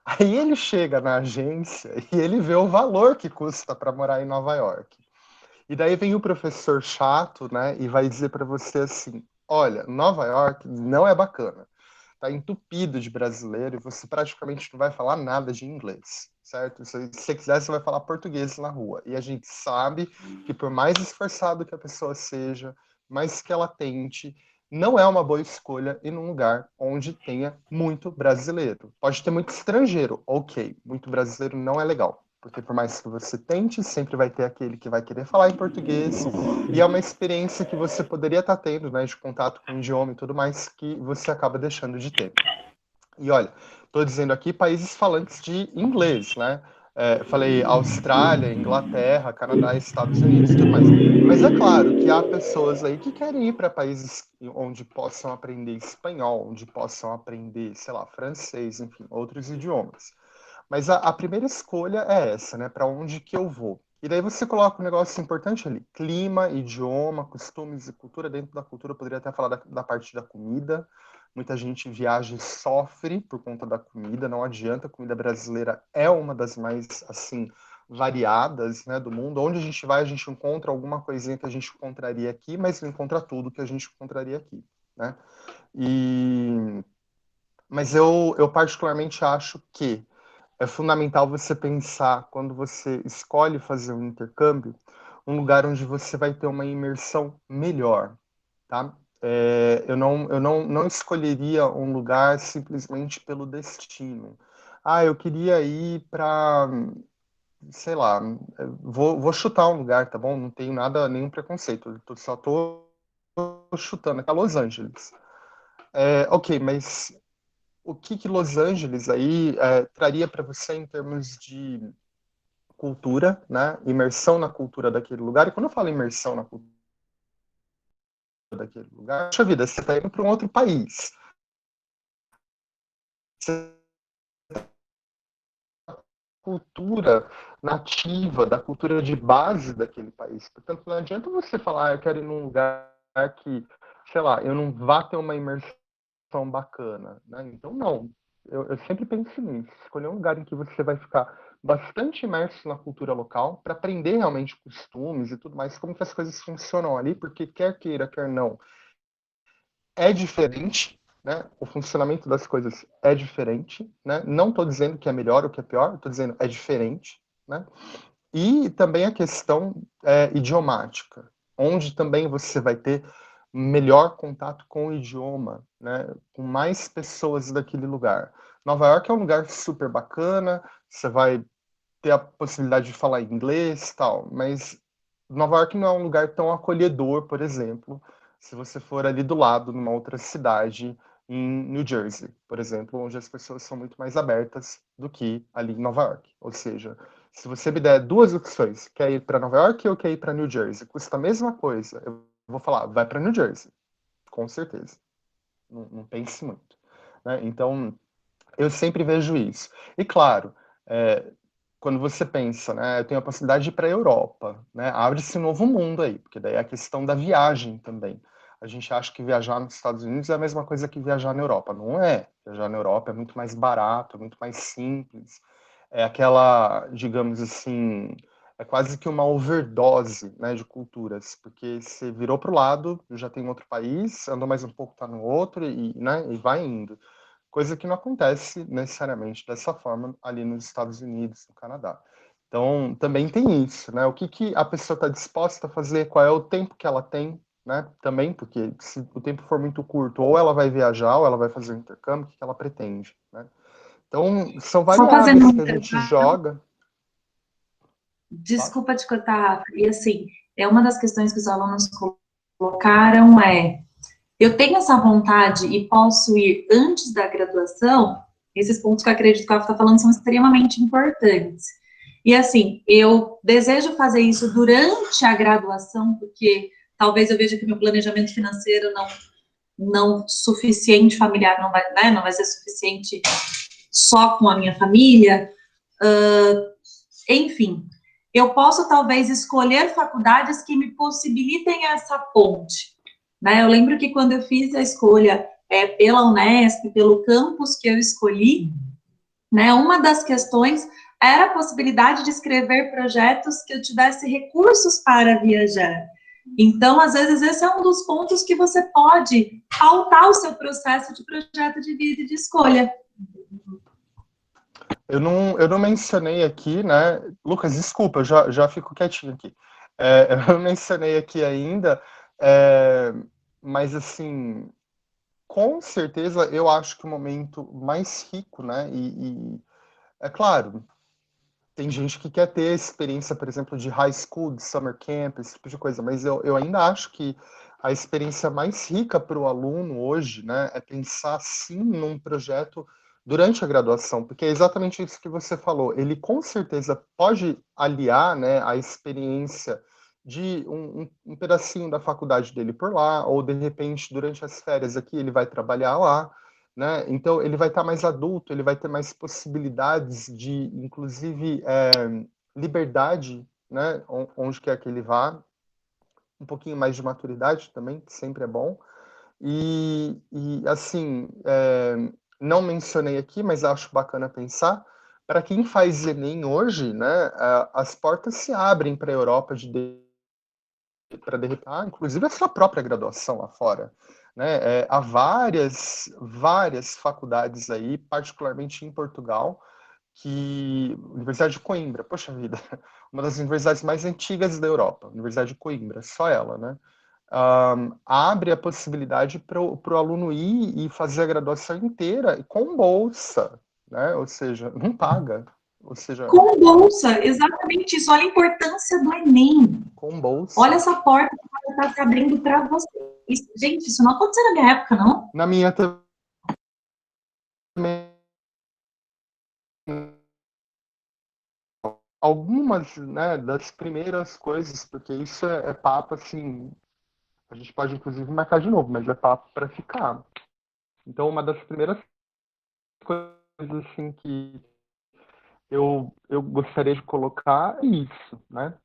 Aí ele chega na agência e ele vê o valor que custa para morar em Nova York. E daí vem o professor chato, né, e vai dizer para você assim: olha, Nova York não é bacana. Tá entupido de brasileiro e você praticamente não vai falar nada de inglês, certo? Se você quiser, você vai falar português na rua. E a gente sabe que por mais esforçado que a pessoa seja, mais que ela tente, não é uma boa escolha ir num lugar onde tenha muito brasileiro. Pode ter muito estrangeiro, ok. Muito brasileiro não é legal. Porque por mais que você tente, sempre vai ter aquele que vai querer falar em português. E é uma experiência que você poderia estar tendo, né, de contato com o idioma e tudo mais, que você acaba deixando de ter. E olha, estou dizendo aqui países falantes de inglês, né? Falei Austrália, Inglaterra, Canadá, Estados Unidos e tudo mais. Mas é claro que há pessoas aí que querem ir para países onde possam aprender espanhol, onde possam aprender, sei lá, francês, enfim, outros idiomas. Mas a primeira escolha é essa, né? Para onde que eu vou? E daí você coloca um negócio importante ali: clima, idioma, costumes e cultura. Dentro da cultura, eu poderia até falar da parte da comida, Muita gente viaja e sofre por conta da comida, não adianta, a comida brasileira é uma das mais, assim, variadas, né, do mundo. Onde a gente vai, a gente encontra alguma coisinha que a gente encontraria aqui, mas não encontra tudo que a gente encontraria aqui, né? Mas eu particularmente acho que é fundamental você pensar, quando você escolhe fazer um intercâmbio, um lugar onde você vai ter uma imersão melhor, tá? Eu não escolheria um lugar simplesmente pelo destino. Ah, eu queria ir para, sei lá, vou chutar um lugar, tá bom? Não tenho nada, nenhum preconceito, só tô chutando, é Los Angeles. Ok, mas o que Los Angeles aí traria para você em termos de cultura, né? Imersão na cultura daquele lugar. E quando eu falo imersão na cultura daquele lugar, poxa vida, você está indo para um outro país. Você cultura nativa, da cultura de base daquele país. Portanto, não adianta você falar, eu quero ir num lugar que, sei lá, eu não vá ter uma imersão bacana, né? Então, não. Eu sempre penso nisso. Escolher um lugar em que você vai ficar bastante imerso na cultura local para aprender realmente costumes e tudo mais, como que as coisas funcionam ali, porque quer queira, quer não, é diferente, né? O funcionamento das coisas é diferente, né? Não estou dizendo que é melhor ou que é pior, estou dizendo é diferente, né? E também a questão idiomática, onde também você vai ter melhor contato com o idioma, né? Com mais pessoas daquele lugar. Nova York é um lugar super bacana, você vai ter a possibilidade de falar inglês e tal, mas Nova York não é um lugar tão acolhedor, por exemplo, se você for ali do lado, numa outra cidade, em New Jersey, por exemplo, onde as pessoas são muito mais abertas do que ali em Nova York. Ou seja, se você me der duas opções, quer ir para Nova York ou quer ir para New Jersey, custa a mesma coisa, eu vou falar, vai para New Jersey, com certeza. Não pense muito, né? Então, eu sempre vejo isso. E claro, é, quando você pensa, né, eu tenho a possibilidade de ir para a Europa, né, abre-se um novo mundo aí, porque daí é a questão da viagem também. A gente acha que viajar nos Estados Unidos é a mesma coisa que viajar na Europa. Não é. Viajar na Europa é muito mais barato, é muito mais simples. É aquela, digamos assim, é quase que uma overdose, né, de culturas, porque você virou para o lado, já tem outro país, andou mais um pouco, tá no outro, né, e vai indo. Coisa que não acontece necessariamente dessa forma ali nos Estados Unidos, no Canadá. Então, também tem isso, né? O que a pessoa está disposta a fazer, qual é o tempo que ela tem, né? Também, porque se o tempo for muito curto, ou ela vai viajar, ou ela vai fazer um intercâmbio, o que ela pretende, né? Então, são Só fazendo variáveis um que a gente joga. Claro. desculpa te cortar, Rafa. E assim, é uma das questões que os alunos colocaram eu tenho essa vontade e posso ir antes da graduação? Esses pontos que eu acredito que ela está falando são extremamente importantes. E assim, eu desejo fazer isso durante a graduação, porque talvez eu veja que meu planejamento financeiro não suficiente familiar, não vai, né, não vai ser suficiente só com a minha família. Enfim, eu posso talvez escolher faculdades que me possibilitem essa ponte, né? Eu lembro que quando eu fiz a escolha pela Unesp, pelo campus que eu escolhi, né, uma das questões era a possibilidade de escrever projetos que eu tivesse recursos para viajar. Então, às vezes, esse é um dos pontos que você pode pautar o seu processo de projeto de vida e de escolha. Eu não mencionei aqui, né? Lucas, desculpa, eu já fico quietinho aqui. Eu não mencionei aqui ainda, é, mas assim, com certeza eu acho que o momento mais rico, né? E é claro, tem gente que quer ter experiência, por exemplo, de high school, de summer camp, esse tipo de coisa, mas eu ainda acho que a experiência mais rica para o aluno hoje, né, é pensar sim num projeto durante a graduação, porque é exatamente isso que você falou. Ele com certeza pode aliar, né, a experiência de um pedacinho da faculdade dele por lá, ou de repente durante as férias aqui ele vai trabalhar lá, né? Então ele vai estar mais adulto, ele vai ter mais possibilidades de, inclusive, liberdade, né? Onde quer que ele vá, um pouquinho mais de maturidade também, que sempre é bom. E assim, não mencionei aqui, mas acho bacana pensar, para quem faz Enem hoje, né, as portas se abrem para a Europa para de repente, inclusive a sua própria graduação lá fora. Né? Há várias faculdades aí, particularmente em Portugal, Universidade de Coimbra, poxa vida, uma das universidades mais antigas da Europa, Universidade de Coimbra, só ela, né? Abre a possibilidade para o aluno ir e fazer a graduação inteira com bolsa, né? Ou seja, não paga. Ou seja, com bolsa, exatamente isso. Olha a importância do Enem. Com bolsa. Olha essa porta que está se abrindo para você. Gente, isso não aconteceu na minha época, não? Na minha também. Algumas, né, das primeiras coisas, porque isso é papo, assim, a gente pode inclusive marcar de novo, mas é papo para ficar. Então, uma das primeiras coisas, assim, que eu gostaria de colocar é isso, né?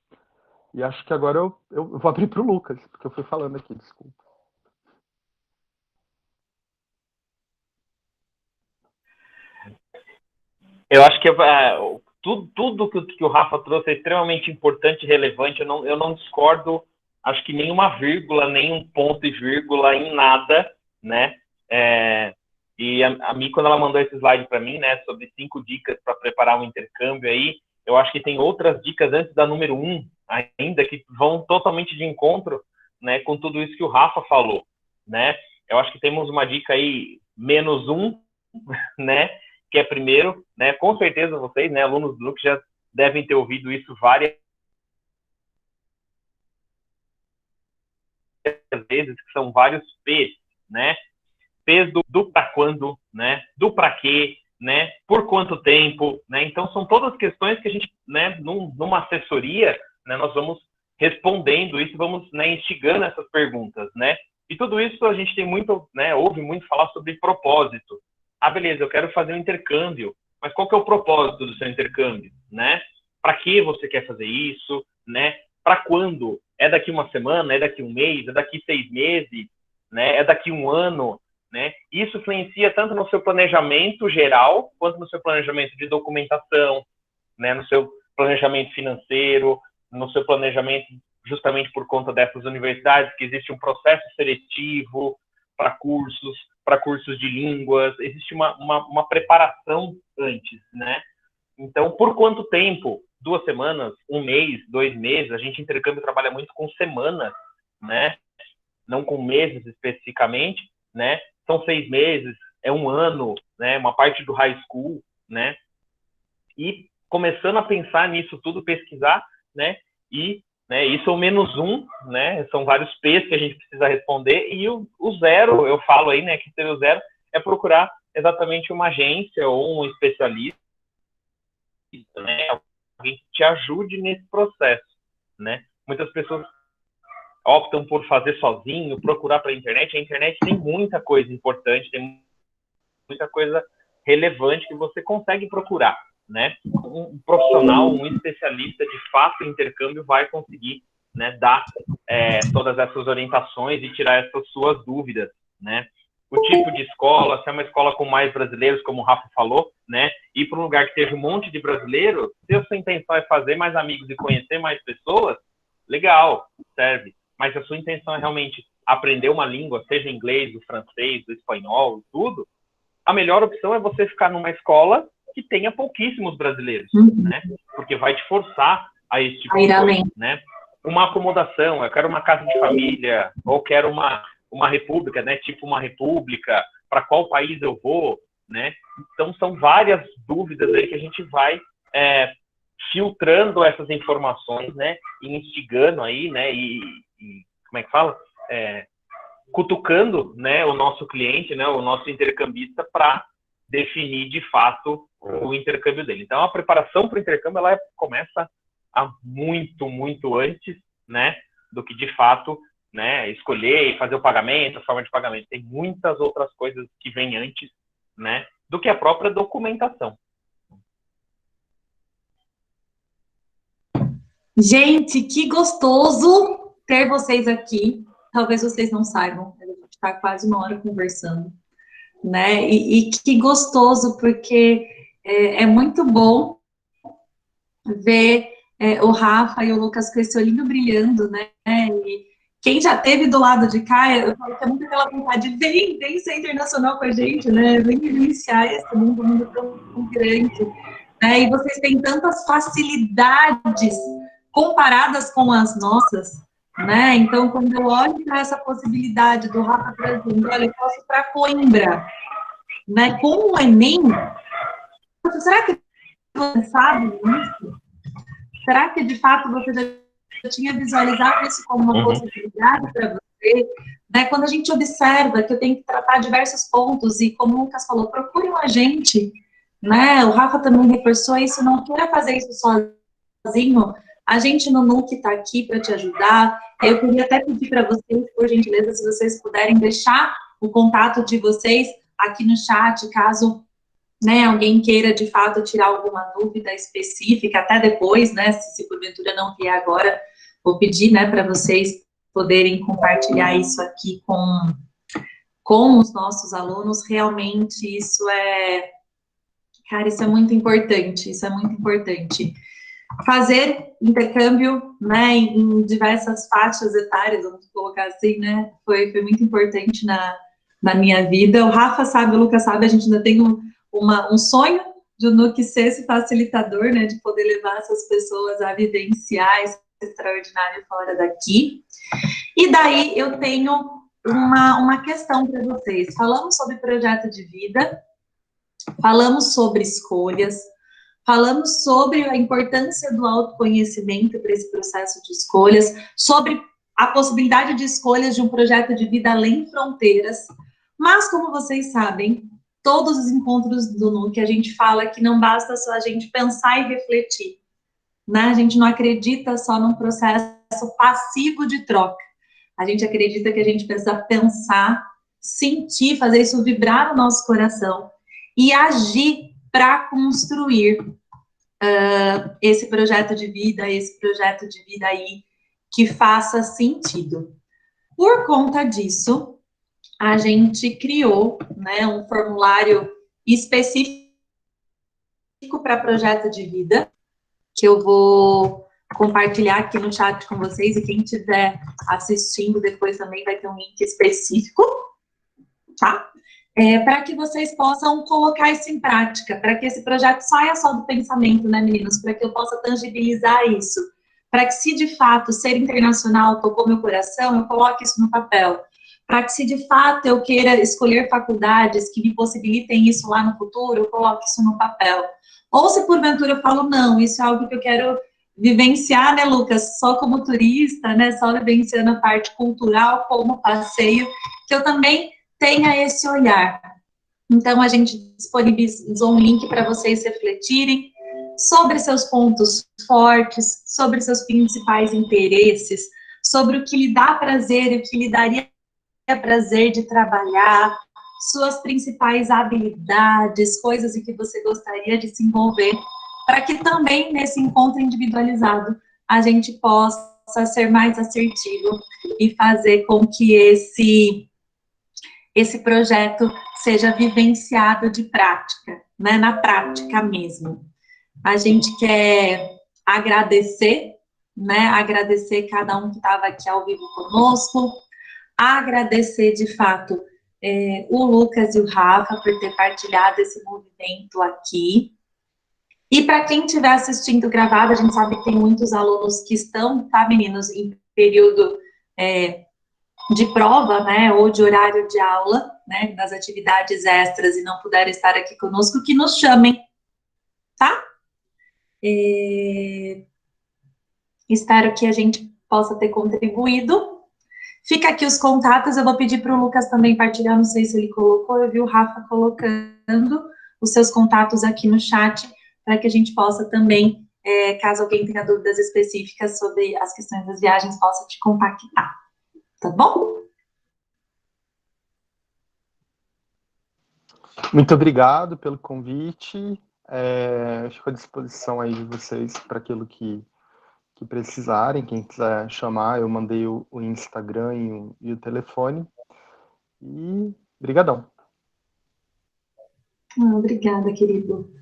E acho que agora eu vou abrir para o Lucas, porque eu fui falando aqui, desculpa. Eu acho que tudo que o Rafa trouxe é extremamente importante e relevante. Eu não discordo, acho que nenhuma vírgula, nenhum ponto e vírgula em nada, né? E a Mi, quando ela mandou esse slide para mim, né, sobre 5 dicas para preparar um intercâmbio aí, eu acho que tem outras dicas antes da número 1 ainda, que vão totalmente de encontro, né, com tudo isso que o Rafa falou, né? Eu acho que temos uma dica aí, -1, né? Que é primeiro, né? Com certeza vocês, né, alunos do NUC, já devem ter ouvido isso várias vezes, que são vários P's, né? P's do para quando, né? Do para quê, né? Por quanto tempo, né? Então são todas questões que a gente, né, numa assessoria, né, nós vamos respondendo isso, vamos, né, instigando essas perguntas, né? E tudo isso a gente tem muito, né, ouve muito falar sobre propósito. Ah, beleza, eu quero fazer um intercâmbio, mas qual que é o propósito do seu intercâmbio, né? Para que você quer fazer isso, né? Para quando? É daqui uma semana, é daqui um mês, é daqui 6 meses, né? É daqui um ano, né? Isso influencia tanto no seu planejamento geral, quanto no seu planejamento de documentação, né? No seu planejamento financeiro, no seu planejamento justamente por conta dessas universidades, que existe um processo seletivo para cursos de línguas, existe uma preparação antes, né? Então, por quanto tempo? 2 semanas, 1 mês, 2 meses? A gente intercâmbio trabalha muito com semanas, né? Não com meses especificamente, né? São 6 meses, é 1 ano, né? Uma parte do high school, né? E começando a pensar nisso tudo, pesquisar, né? E, né, isso é o -1, né? São vários P's que a gente precisa responder, e o 0, eu falo aí, né, que ser o 0 é procurar exatamente uma agência ou um especialista, né? Alguém que te ajude nesse processo, né? Muitas pessoas optam por fazer sozinho, procurar pela internet. A internet tem muita coisa importante, tem muita coisa relevante que você consegue procurar, né? Um profissional, um especialista de fato em intercâmbio vai conseguir, né, dar todas essas orientações e tirar essas suas dúvidas, né? O tipo de escola, se é uma escola com mais brasileiros, como o Rafa falou, né? Ir para um lugar que teve um monte de brasileiros, se a sua intenção é fazer mais amigos e conhecer mais pessoas, legal, serve. Mas se a sua intenção é realmente aprender uma língua, seja inglês, o francês, o espanhol, tudo, a melhor opção é você ficar numa escola que tenha pouquíssimos brasileiros, né? Porque vai te forçar a esse tipo de coisa, né? Uma acomodação, eu quero uma casa de família, ou quero uma república, né? Tipo uma república, para qual país eu vou, né? Então são várias dúvidas aí que a gente vai filtrando essas informações, né? E instigando aí, né? E como é que fala? Cutucando, né, o nosso cliente, né, o nosso intercambista, para definir de fato o intercâmbio dele. Então a preparação para o intercâmbio ela começa há muito antes, né, do que de fato, né, escolher e fazer o pagamento, a forma de pagamento. Tem muitas outras coisas que vêm antes, né, do que a própria documentação. Gente, que gostoso ter vocês aqui. Talvez vocês não saibam, mas a gente está quase uma hora conversando, né? E que gostoso, porque é muito bom ver o Rafa e o Lucas com esse olhinho brilhando, né? E quem já teve do lado de cá, eu falo que é muito aquela vontade de vem ser internacional com a gente, né? Vem vivenciar esse mundo tão grande, né? E vocês têm tantas facilidades comparadas com as nossas, né? Então, quando eu olho para essa possibilidade do Rafa trazendo, olha, eu posso ir para Coimbra, né? Com o Enem, será que você sabe isso? Será que, de fato, você já tinha visualizado isso como uma possibilidade para você? Né? Quando a gente observa que eu tenho que tratar diversos pontos, e como o Lucas falou, procure um agente, né? O Rafa também reforçou isso, não queira fazer isso sozinho, a gente no NUC está aqui para te ajudar. Eu queria até pedir para vocês, por gentileza, se vocês puderem deixar o contato de vocês aqui no chat, caso, né, alguém queira, de fato, tirar alguma dúvida específica, até depois, né, se porventura não vier agora, vou pedir, né, para vocês poderem compartilhar isso aqui com os nossos alunos. Realmente, cara, isso é muito importante, Fazer intercâmbio, né, em diversas faixas etárias, vamos colocar assim, né, foi muito importante na minha vida. O Rafa sabe, o Lucas sabe, a gente ainda tem um sonho de o NUC ser esse facilitador, né, de poder levar essas pessoas a vivenciar esse extraordinário fora daqui. E daí eu tenho uma questão para vocês. Falamos sobre projeto de vida, falamos sobre escolhas, falamos sobre a importância do autoconhecimento para esse processo de escolhas, sobre a possibilidade de escolhas de um projeto de vida além fronteiras. Mas, como vocês sabem, todos os encontros do NUC, a gente fala que não basta só a gente pensar e refletir, né? A gente não acredita só num processo passivo de troca. A gente acredita que a gente precisa pensar, sentir, fazer isso vibrar no nosso coração e agir para construir esse projeto de vida aí que faça sentido. Por conta disso, a gente criou, né, um formulário específico para projeto de vida, que eu vou compartilhar aqui no chat com vocês, e quem estiver assistindo depois também vai ter um link específico, tá? Para que vocês possam colocar isso em prática, para que esse projeto saia só do pensamento, né, meninos? Para que eu possa tangibilizar isso. Para que, se de fato ser internacional tocou meu coração, eu coloque isso no papel. Para que, se de fato eu queira escolher faculdades que me possibilitem isso lá no futuro, eu coloque isso no papel. Ou se porventura eu falo, não, isso é algo que eu quero vivenciar, né, Lucas? Só como turista, né? Só vivenciando a parte cultural, como passeio, que eu também tenha esse olhar. Então, a gente disponibilizou um link para vocês refletirem sobre seus pontos fortes, sobre seus principais interesses, sobre o que lhe dá prazer e o que lhe daria prazer de trabalhar, suas principais habilidades, coisas em que você gostaria de se envolver, para que também nesse encontro individualizado a gente possa ser mais assertivo e fazer com que esse projeto seja vivenciado de prática, né, na prática mesmo. A gente quer agradecer, né, agradecer cada um que estava aqui ao vivo conosco, agradecer, de fato, o Lucas e o Rafa por ter partilhado esse movimento aqui. E para quem estiver assistindo gravado, a gente sabe que tem muitos alunos que estão, tá, meninos, em período de prova, né, ou de horário de aula, né, das atividades extras, e não puderem estar aqui conosco, que nos chamem, tá? Espero que a gente possa ter contribuído. Fica aqui os contatos, eu vou pedir para o Lucas também partilhar, não sei se ele colocou, eu vi o Rafa colocando os seus contatos aqui no chat, para que a gente possa também, caso alguém tenha dúvidas específicas sobre as questões das viagens, possa te contactar, tá bom? Muito obrigado pelo convite. Fico à disposição aí de vocês para aquilo que precisarem. Quem quiser chamar, eu mandei o Instagram e o telefone. E brigadão. Obrigada, querido.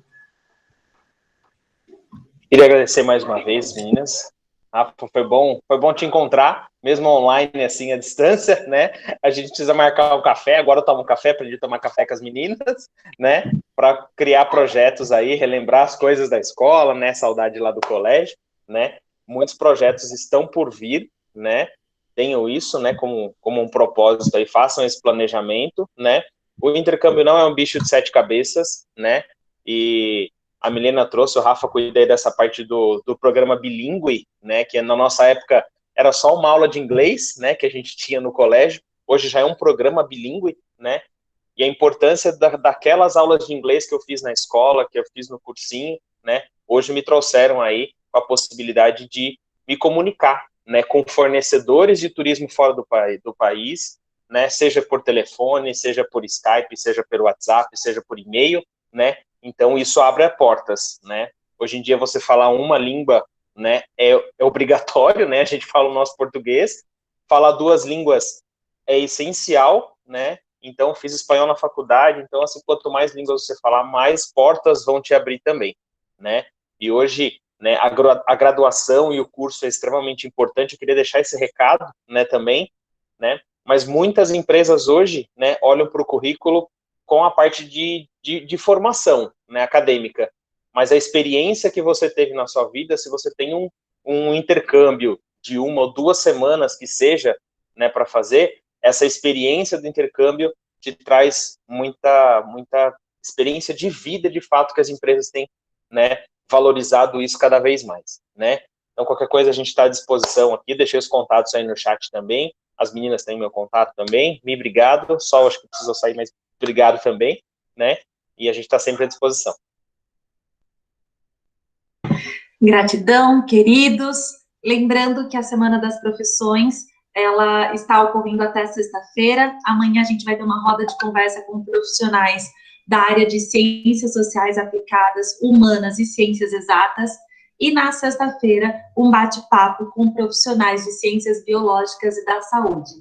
Queria agradecer mais uma vez, meninas. Rafa, foi bom te encontrar, mesmo online, assim, à distância, né? A gente precisa marcar um café, agora eu tomo um café, aprendi a tomar café com as meninas, né? Para criar projetos aí, relembrar as coisas da escola, né? Saudade lá do colégio, né? Muitos projetos estão por vir, né? Tenham isso, né? Como um propósito aí, façam esse planejamento, né? O intercâmbio não é um bicho de 7 cabeças, né? E a Milena trouxe, o Rafa cuidei dessa parte do programa bilíngue, né, que na nossa época era só uma aula de inglês, né, que a gente tinha no colégio, hoje já é um programa bilíngue, né, e a importância daquelas aulas de inglês que eu fiz na escola, que eu fiz no cursinho, né, hoje me trouxeram aí com a possibilidade de me comunicar, né, com fornecedores de turismo fora do país, né, seja por telefone, seja por Skype, seja pelo WhatsApp, seja por e-mail, né, então isso abre portas, né, hoje em dia você falar uma língua, né, é obrigatório, né, a gente fala o nosso português, falar 2 línguas é essencial, né, então fiz espanhol na faculdade, então assim, quanto mais línguas você falar, mais portas vão te abrir também, né, e hoje, né, a graduação e o curso é extremamente importante, eu queria deixar esse recado, né, também, né, mas muitas empresas hoje, né, olham para o currículo com a parte de formação, né, acadêmica, mas a experiência que você teve na sua vida, se você tem um intercâmbio de 1 ou 2 semanas que seja, né, para fazer, essa experiência do intercâmbio te traz muita experiência de vida, de fato, que as empresas têm, né, valorizado isso cada vez mais, né? Então, qualquer coisa a gente está à disposição aqui, deixei os contatos aí no chat também, as meninas têm meu contato também, me obrigado, só acho que precisou sair, mas obrigado também, né? E a gente está sempre à disposição. Gratidão, queridos. Lembrando que a Semana das Profissões, ela está ocorrendo até sexta-feira. Amanhã a gente vai ter uma roda de conversa com profissionais da área de ciências sociais aplicadas, humanas e ciências exatas. E na sexta-feira, um bate-papo com profissionais de ciências biológicas e da saúde.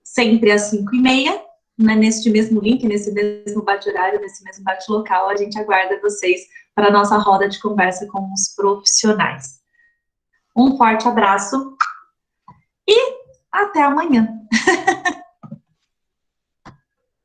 Sempre às 5h30, né, neste mesmo link, nesse mesmo bate-horário, nesse mesmo bate-local, a gente aguarda vocês para a nossa roda de conversa com os profissionais. Um forte abraço e até amanhã.